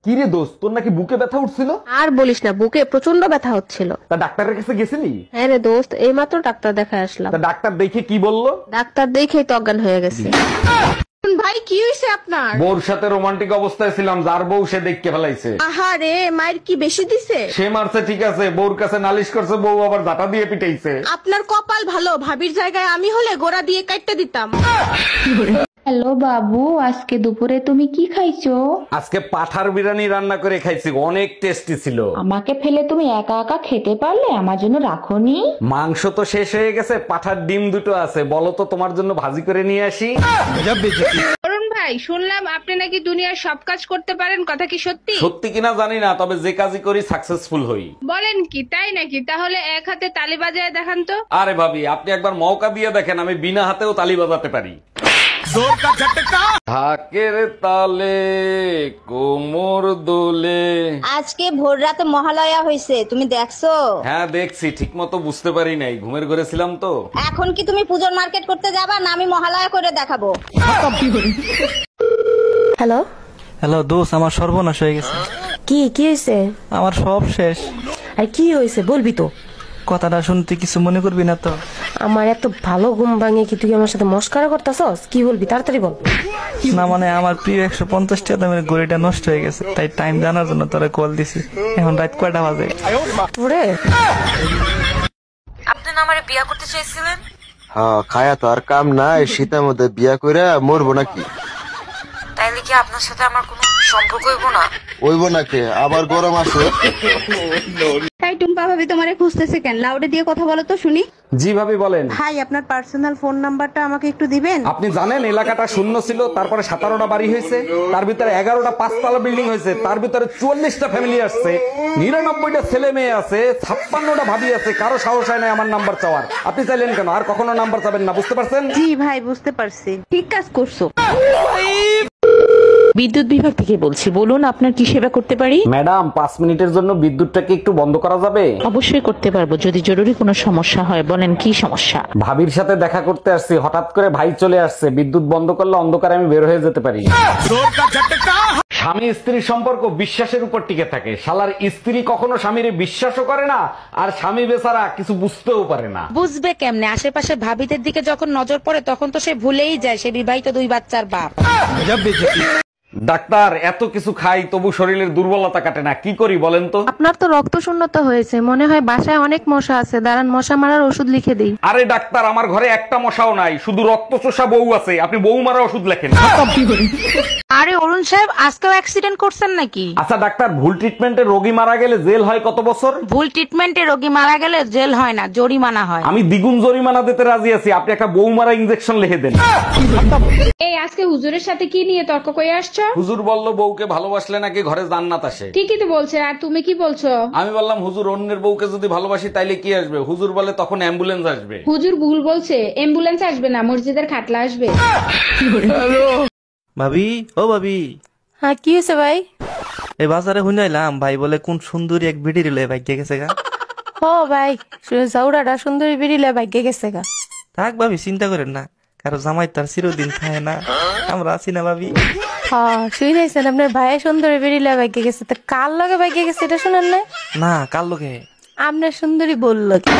কি রে দোস্ত, তোর নাকি বুকে ব্যথা উঠছিল? আর বলিস না, বুকে প্রচন্ড ব্যথা হচ্ছিল। তা ডাক্তারের কাছে গেছিলি? হ্যাঁ রে দোস্ত, এইমাত্র ডাক্তার দেখায় আসলাম। তা ডাক্তার দেখে কি বললো? ডাক্তার দেখেই তো অজ্ঞান হয়ে গেছে। ভাই কি হয়েছে আপনার? বউর সাথে রোমান্টিক অবস্থায় ছিলাম, যার বউ সে দেখকে ফেলাইছে। আহারে, মায়ের কি বেশি দিছে? সে মারছে ঠিক আছে, বউর কাছে নালিশ করছে, বউ আবার জাটা দিয়ে পিটাইছে। আপনার কপাল ভালো, ভাবির জায়গায় আমি হলে গোড়া দিয়ে কাটতে দিতাম। হ্যালো বাবু, আজকে দুপুরে তুমি কি খাইছো? আজকে পাঠার বিরিয়ানি রান্না করে খাইছি, অনেক টেস্টি ছিল। আমাকে ফেলে তুমি একা একা খেতে পারলে, আমার জন্য রাখোনি? মাংস তো শেষ হয়ে গেছে, পাঠার ডিম দুটো আছে, বলো তো তোমার জন্য ভাজি করে নিয়ে আসি। অরুণ ভাই, শুনলাম আপনি নাকি দুনিয়ার সব কাজ করতে পারেন, কথা কি সত্যি? সত্যি কিনা জানি না, তবে যে কাজই করি সাকসেসফুল হই। বলেন কি, তাই নাকি? তাহলে এক হাতে তালি বাজায় দেখান তো। আরে ভাবি, আপনি একবার মৌকা দিয়ে দেখেন, আমি বিনা হাতেও তালি বাজাতে পারি। ঢাকের তালে কোমর দোলে। আজকে ভোর রাতে মহালয়া হয়েছে, তুমি দেখছো? হ্যাঁ দেখছি, ঠিক মতো বুঝতে পারি নাই, ঘুমের ঘরে ছিলাম তো। এখন কি তুমি পুজোর মার্কেট করতে যাবা, না আমি মহালয়া করে দেখাবো? হ্যালো হ্যালো দোস্ত, আমার সর্বনাশ হয়ে গেছে। কি কি হয়েছে? আমার সব শেষ। আর কি হয়েছে বলবি তো? কথাটা শুনতে কিছু মনে করবি না তো? আমার এত ভালো ঘুম ভাঙে কি তুই আমার সাথে মস্কারা করতেছস? কি বলবি তাড়াতাড়ি বল। না মানে আমার প্রিয় 150 টাকা দামের ঘড়িটা নষ্ট হয়ে গেছে, তাই টাইম জানার জন্য তোরা কল দিছি। এখন রাত কয়টা বাজে? ওরে, আপনি না আমারে বিয়া করতে চাইছিলেন? হ্যাঁ, খায়া তো আর কাম নাই, শীতের মধ্যে বিয়া করে মরবো নাকি? তাইলে কি আপনার সাথে আমার কোনো সম্পর্ক হইব না? ওইব নাকি, আবার গরম আছে। তাই টুম্পা ভাবি তোমারে খুঁজতেছে কেন? লাউডে দিয়ে কথা বলো তো শুনি। জি ভাবি বলেন। ভাই, আপনার পার্সোনাল ফোন নাম্বারটা আমাকে একটু দিবেন? আপনি জানেন এলাকাটা শূন্য ছিল, তারপরে 17টা বাড়ি হয়েছে, তার ভিতরে 11টা 5তলা বিল্ডিং হয়েছে, তার ভিতরে 44টা ফ্যামিলি আসছে, 99টা ছেলে মেয়ে আছে, 56টা ভাবি আছে, কারো সাহস হয় না আমার নাম্বার চাওয়ার। আপনি চাইলেন কেন? আর কখনো নাম্বার চাবেন না, বুঝতে পারছেন? জি ভাই, বুঝতে পারছি, ঠিক কাজ করছো। বিদ্যুৎ বিভাগ থেকে বলছি, বলুন আপনার কি সেবা করতে পারি? ম্যাডাম, 5 মিনিটের জন্য বিদ্যুৎটাকে একটু বন্ধ করা যাবে? অবশ্যই করতে পারবো, যদি জরুরি কোনো সমস্যা হয়। বলেন কি সমস্যা? ভাবির সাথে দেখা করতে আসছি, হঠাৎ করে ভাই চলে আসছে, বিদ্যুৎ বন্ধ করলে অন্ধকারে আমি বের হয়ে যেতে পারি। স্বামী স্ত্রীর সম্পর্ক বিশ্বাসের উপর টিকে থাকে, শালার স্ত্রী কখনো স্বামীর বিশ্বাসও করে না, আর স্বামী বেচারা কিছু বুঝতেও পারে না। বুঝবে কেমনে? আশেপাশে ভাবিদের দিকে যখন নজর পড়ে তখন তো সে ভুলেই যায় সে বিবাহিত 2 বাচ্চার বাপ। ডাক্তার, এত কিছু খাই তবু শরীরের দুর্বলতা কাটে না, কি করি বলেন তো? আপনার তো রক্ত শূন্যতা হয়েছে, মনে হয় বাসায় অনেক মশা আছে, দাঁড়ান মশা মারার ওষুধ লিখে দিই। আরে ডাক্তার, আমার ঘরে একটা মশাও নাই, শুধু রক্ত চোষা বউ আছে, আপনি বউ মারা ওষুধ লেখেন। আরে অরুণ সাহেব, আজকেও অ্যাক্সিডেন্ট করছেন নাকি? আচ্ছা ডাক্তার, ভুল ট্রিটমেন্টে রোগী মারা গেলে জেল হয় কত বছর? ভুল ট্রিটমেন্টে রোগী মারা গেলে জেল হয় না, জরিমানা হয়। আমি দ্বিগুণ জরিমানা দিতে রাজি আছি, আপনি একটা বউ মারা ইনজেকশন লিখে দেন। এই আজকে হুজুরের সাথে কি নিয়ে তর্ক করে আসছো? হুজুর বলল বউকে ভালোবাসলে নাকি ঘরে জান্নাত আসে। ঠিকই তো বলছে, আর তুমি কি বলছো? আমি বললাম হুজুর, অন্যের বউকে যদি ভালোবাসি তাইলে কি আসবে? হুজুর বলে তখন অ্যাম্বুলেন্স আসবে। হুজুর ভুল বলছে, অ্যাম্বুলেন্স আসবে না, মসজিদের খাটলা আসবে। ভাবি, ও ভাবি, হ্যাঁ কি হয়েছে ভাই? এই বাজারে শুনাইলাম ভাই বলে কোন সুন্দরী এক ভিডি রিলে ভাগ্যে গেছে গা। ও ভাই, জাউরাটা সুন্দরী বেরিলে ভাগ্যে গেছে গা। থাক ভাবি, চিন্তা করেন না, কারো জামাই তার চিরদিন থাকে না, আমরা আছি না ভাবি। হ্যাঁ শুনেছেন, আপনার ভাই সুন্দরী বেরিলে ভাগ্যে গেছে, তো কার লগে ভাগ্যে গেছে এটা শুনেন না? না, কার লোকে? আপনার সুন্দরী বললো কি?